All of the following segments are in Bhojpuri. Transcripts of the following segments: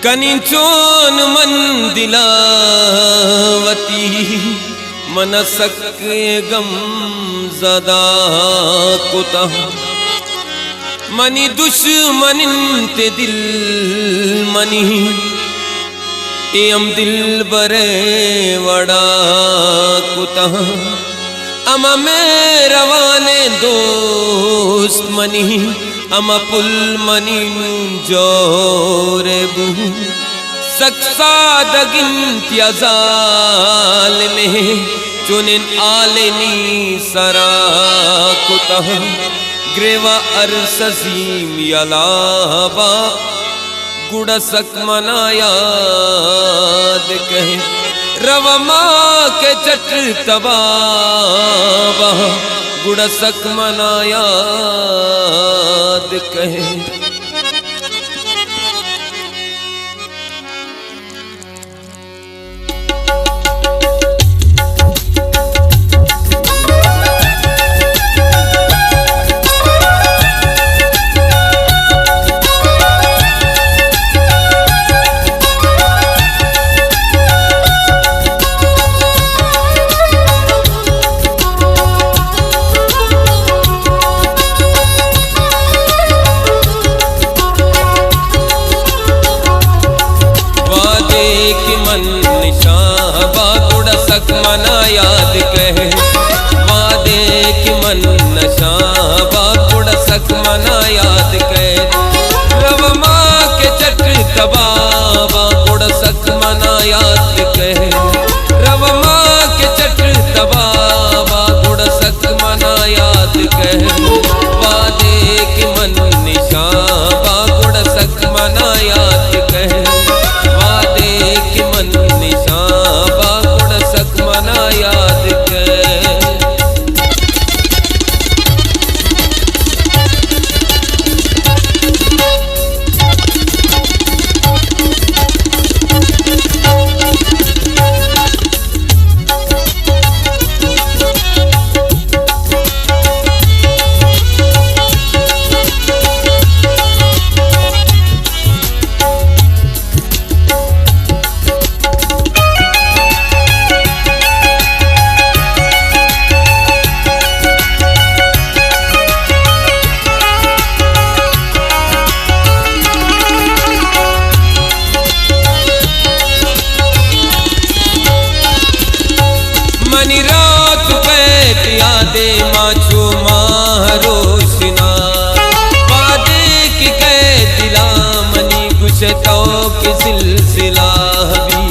कनिचोन मन दिलावती मनसक गम ज़दा कुतः मनी दुश्मनिन ते दिल मनी एम दिल बरे वड़ा कुतः अमा मेरवाने दोस्त मनी अमा पुल मनी जोरे बुहु सक्सादगिन त्याजाल में चुनिन आलेनी सरा कुतः ग्रेवा अरसजीम यलाबा गुड़सक मनायाद कहे रवमा के चट तबाबा गुड़सक मनायाद कहे। मना याद कहे वादे कि मन नशा बाकुड़ सक मना याद कहे रवमा के चट तबाबा कुड़ सक मना याद कहे रवमा के चट तबाबा कुड़ सक मना याद कहे वादे कि मन निशा बाकुड़ सक मना याद कहे वादे कि मन निशा मना याद कर। मनी रात कैत यादे माचो मारोशना वादे की कैद दिला मनी गुशतो की सिलसिला हबी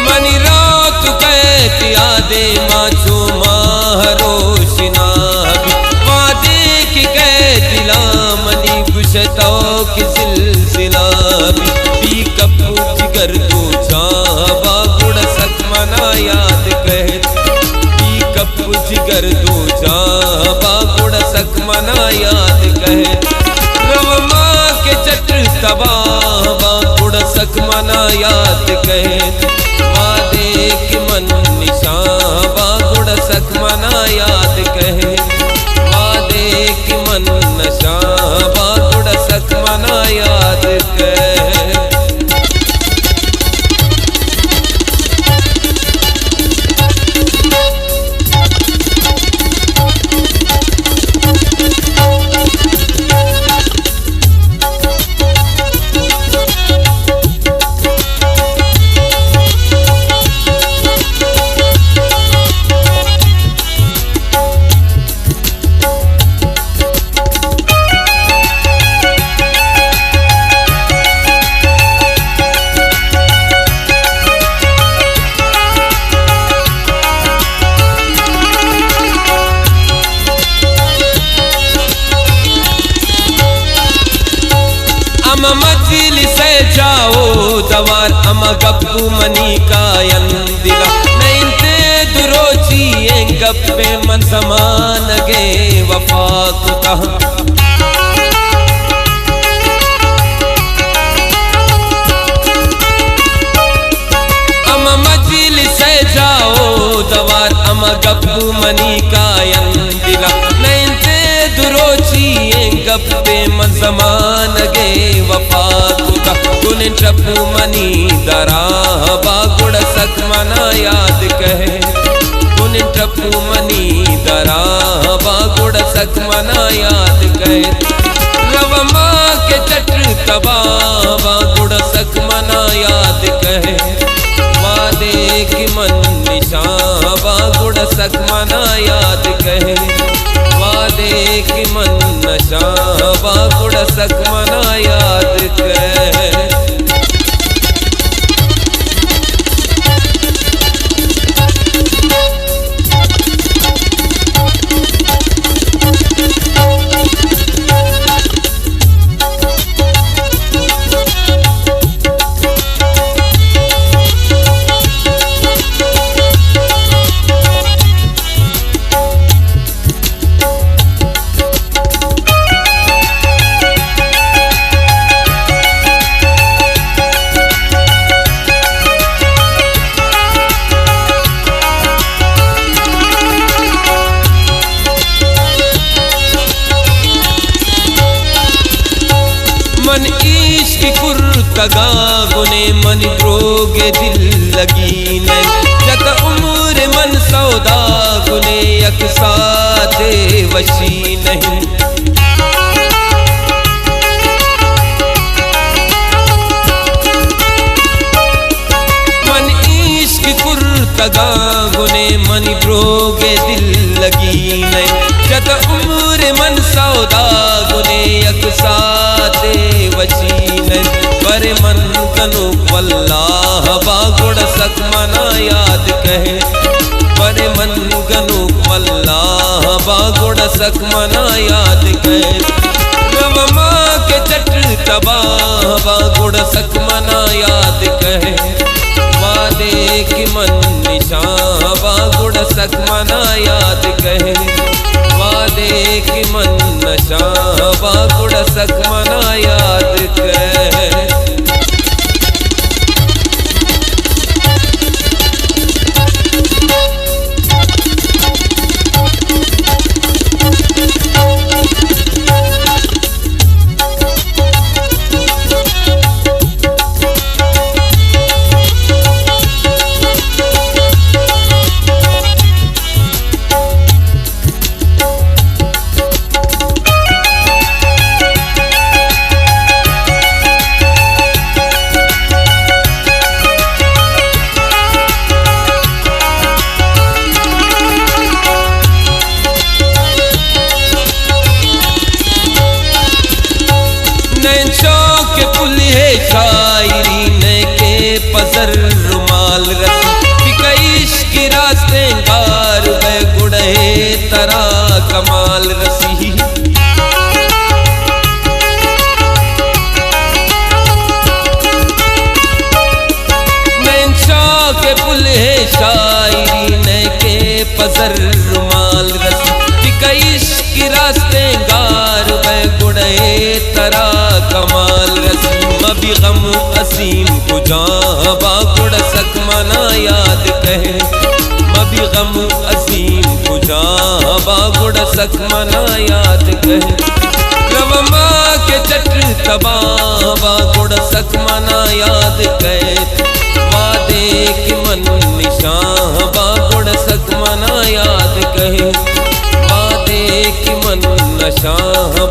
मनी रात कैत यादे माचो मारोशना हबी वादे की कैद दिला मनी गुशतो की भी कपू जिगर को जाबा गुड़ सक मना याद कहे भी कपू जिगर दो जाबा गुड़ सक मना याद कहे रवमा के चट तबाबा गुड़ सक मना याद कहे वादे कि मन निशाबा गुड़ सक मना याद कहे वादे कि मन नशाबा गुड़ सक मना याद कहे। मजलिसे जाओ दवार अमा गप्पू मनी का यंदिला नैंते दुरोची गप्पे मन समान गे वफा कुतः अमा मजलिसे जाओ दवार अमा गप्पू मनी का यंदिला गप्पे मन जमान गे वफा खुदा गुन टपू मनी दरा बागुड़ सक मना याद कहे गुन टपू मनी दरा बागुड़ सक मना याद कहे रव माँ के चट तबा बागुड़ सक मना याद कहे वादे की मन निशां बागुड़ सक मना याद कहे वादे की मन नशा बागुड़ सक मना याद कहे मन इश्क कुर्तगा गुने मन रोगे दिल लगी ने जत उम्र मन सौदा गुने यकसा दे वशी नहीं मन इश्क कुर्तगा गुने मन रोगे दिल लगी ने जत उम्र मन सौदा गुने यकसा वचीन पर मन कनु वल्लाह बागुड़ सक मना याद कहे पर मन कनु वल्लाह बागुड़ सक मना याद कहे रव माँ के चट तबा बागुड़ सक मना याद कहे वादे की मन निशां बागुड़ सक मना याद कहे वादे की मन नशा बागुड़ सक मना याद कहे के पुल है शायरी ने के पसर रुमाल रसी इश्क के रास्ते गार गए गुड़े तरा कमाल रसी नैनशाह के पुल है शायरी ने के पसर रुमाल रसी इश्क के रास्ते गार गए गुड़े तरा कमाल रसीम अभी गम असीम को जहाँ बागुड़ सक मना याद कहे अभी गम असीम को जहाँ बागुड़ सक मना याद कहे रव माँ के चट तबा बागुड़ सक मना याद कहे वादे की मन निशां बागुड़ सक मना याद कहे वादे की मन नशा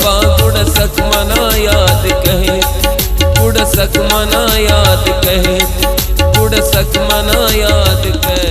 बागुड़ सक मना याद कहे गुड़ सक मना याद कहे गुड़ सक मना याद कहे।